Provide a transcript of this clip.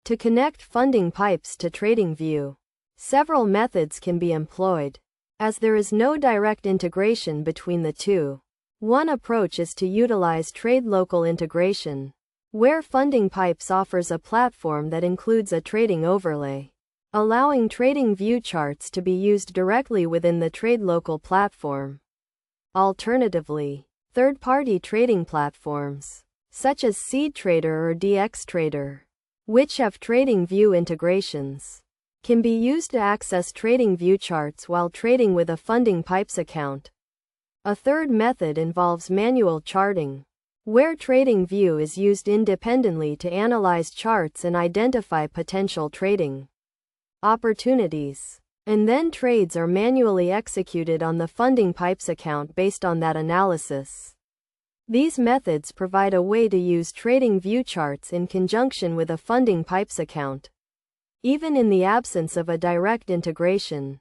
To connect funding pipes to TradingView, several methods can be employed, as there is no direct integration between the two. One approach is to utilize TradeLocal integration, where funding pipes offers a platform that includes a trading overlay, allowing TradingView charts to be used directly within the TradeLocal platform. Alternatively, third-party trading platforms, such as SeedTrader or DXTrader, which have TradingView integrations, can be used to access TradingView charts while trading with a funding pipes account. A third method involves manual charting, where TradingView is used independently to analyze charts and identify potential trading opportunities, and then trades are manually executed on the funding pipes account based on that analysis. These methods provide a way to use TradingView charts in conjunction with a funding pipes account, even in the absence of a direct integration.